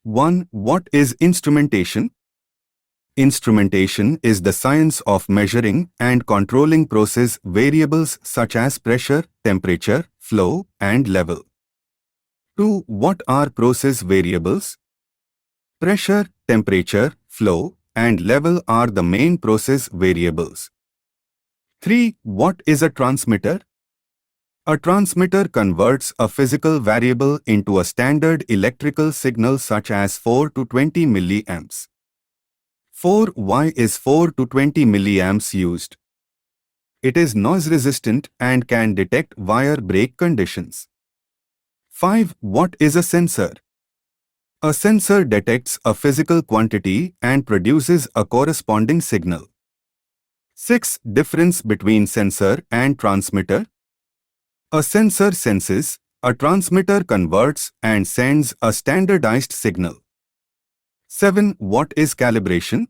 1. What is instrumentation? Instrumentation is the science of measuring and controlling process variables such as pressure, temperature, flow, and level. 2. What are process variables? Pressure, temperature, flow, and level are the main process variables. 3. What is a transmitter? A transmitter converts a physical variable into a standard electrical signal such as 4 to 20 milliamps. 4. Why is 4 to 20 milliamps used? It is noise resistant and can detect wire break conditions. 5. What is a sensor? A sensor detects a physical quantity and produces a corresponding signal. 6. Difference between sensor and transmitter. A sensor senses, a transmitter converts and sends a standardized signal. 7. What is calibration?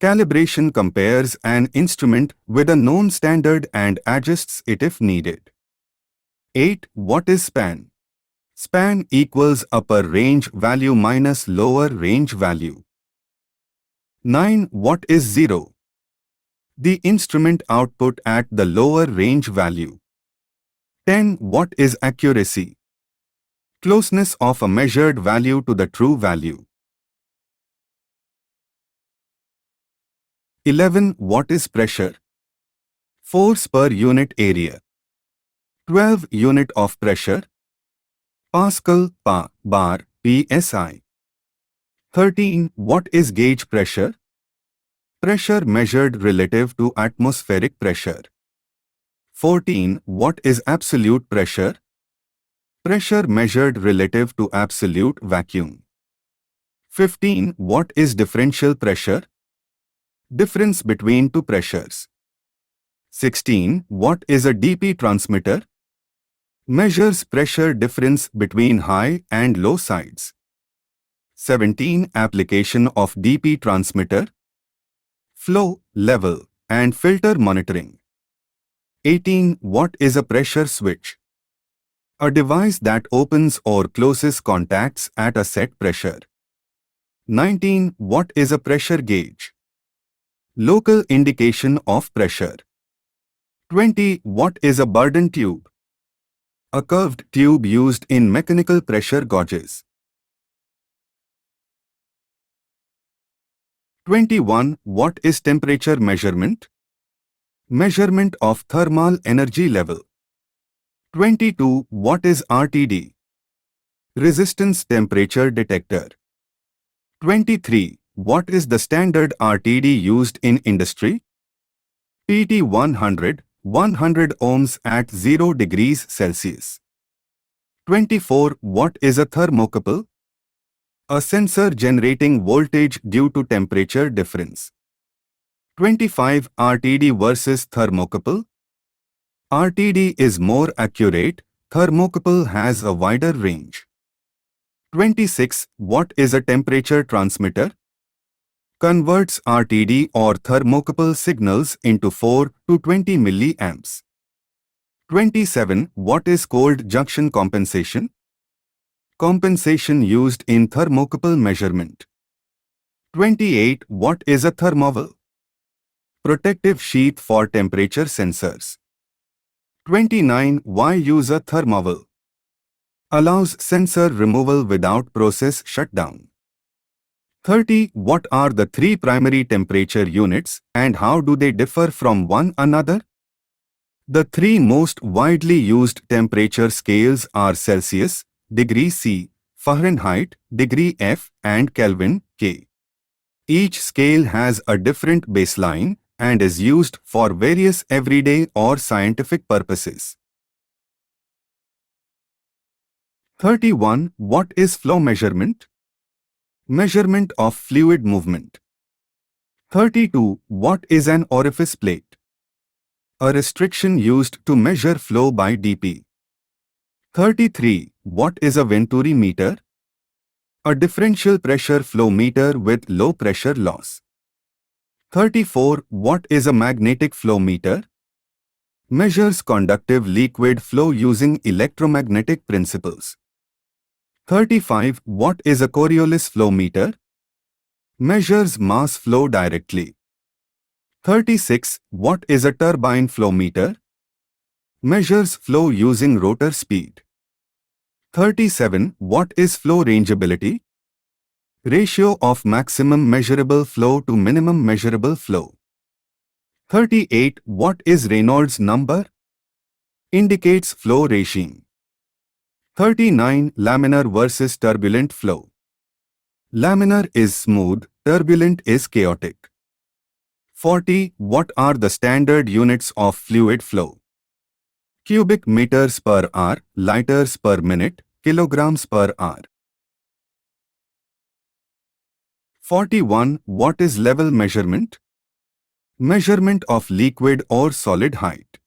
Calibration compares an instrument with a known standard and adjusts it if needed. 8. What is span? Span equals upper range value minus lower range value. 9. What is zero? The instrument output at the lower range value. 10. What is accuracy? Closeness of a measured value to the true value. 11. What is pressure? Force per unit area. 12. Unit of pressure. Pascal, Pa, bar, PSI. 13. What is gauge pressure? Pressure measured relative to atmospheric pressure. 14. What is absolute pressure? Pressure measured relative to absolute vacuum. 15. What is differential pressure? Difference between two pressures. 16. What is a DP transmitter? Measures pressure difference between high and low sides. 17. Application of DP transmitter. Flow, level, and filter monitoring. 18. What is a pressure switch? A device that opens or closes contacts at a set pressure. 19. What is a pressure gauge? Local indication of pressure. 20. What is a Burden tube? A curved tube used in mechanical pressure gauges. 21. What is temperature measurement? Measurement of thermal energy level. 22. What is RTD? Resistance temperature detector. 23. What is the standard RTD used in industry? PT 100, 100 ohms at 0 degrees Celsius. 24. What is a thermocouple? A sensor generating voltage due to temperature difference. 25. RTD versus thermocouple. RTD is more accurate, thermocouple has a wider range. 26. What is a temperature transmitter? Converts RTD or thermocouple signals into 4 to 20 milliamps. 27. What is cold junction compensation? Compensation used in thermocouple measurement. 28. What is a thermowel? Protective sheath for temperature sensors. 29. Why use a thermowel? Allows sensor removal without process shutdown. 30. What are the three primary temperature units and how do they differ from one another? The three most widely used temperature scales are Celsius, degree C, Fahrenheit, degree F, and Kelvin, K. Each scale has a different baseline and is used for various everyday or scientific purposes. 31. What is flow measurement? Measurement of fluid movement. 32. What is an orifice plate? A restriction used to measure flow by dP. 33. What is a Venturi meter? A differential pressure flow meter with low pressure loss. 34. What is a magnetic flow meter? Measures conductive liquid flow using electromagnetic principles. 35. What is a Coriolis flow meter? Measures mass flow directly. 36. What is a turbine flow meter? Measures flow using rotor speed. 37. What is flow rangeability? Ratio of maximum measurable flow to minimum measurable flow. 38. What is Reynolds number? Indicates flow regime. 39. Laminar versus turbulent flow. Laminar is smooth, turbulent is chaotic. 40. What are the standard units of fluid flow? Cubic meters per hour, liters per minute, kilograms per hour. 41. What is level measurement? Measurement of liquid or solid height.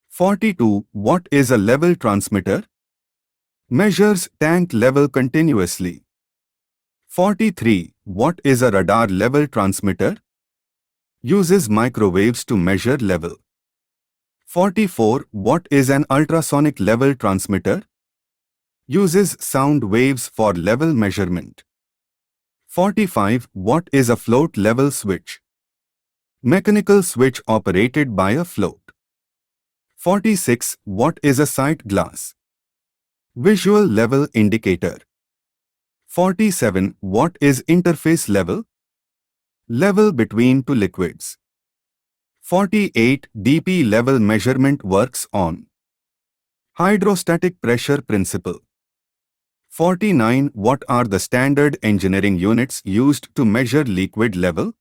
42. What is a level transmitter? Measures tank level continuously. 43. What is a radar level transmitter? Uses microwaves to measure level. 44. What is an ultrasonic level transmitter? Uses sound waves for level measurement. 45. What is a float level switch? Mechanical switch operated by a float. 46. What is a sight glass? Visual level indicator. 47. What is interface level? Level between two liquids. 48. DP level measurement works on hydrostatic pressure principle. 49. What are the standard engineering units used to measure liquid level?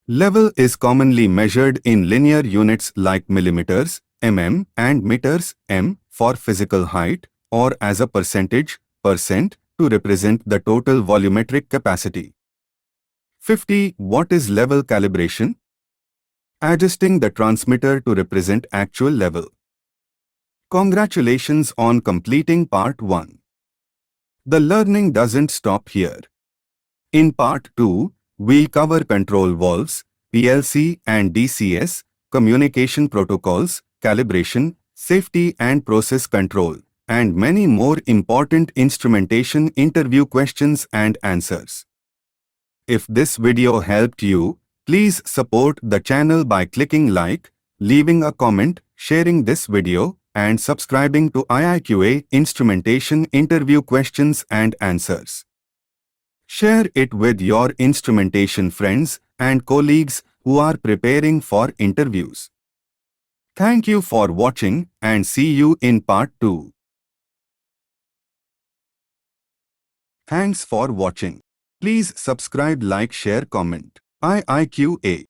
Level is commonly measured in linear units like millimeters, mm, and meters, m, for physical height, or as a percentage, percent, to represent the total volumetric capacity. 50. What is level calibration? Adjusting the transmitter to represent actual level. Congratulations on completing part 1. The learning doesn't stop here. In part 2, we'll cover control valves, PLC and DCS, communication protocols, calibration, safety and process control, and many more important instrumentation interview questions and answers. If this video helped you, please support the channel by clicking like, leaving a comment, sharing this video, and subscribing to IIQA Instrumentation Interview Questions and Answers. Share it with your instrumentation friends and colleagues who are preparing for interviews. Thank you for watching and see you in part 2. Thanks for watching. Please subscribe, like, share, comment. IIQA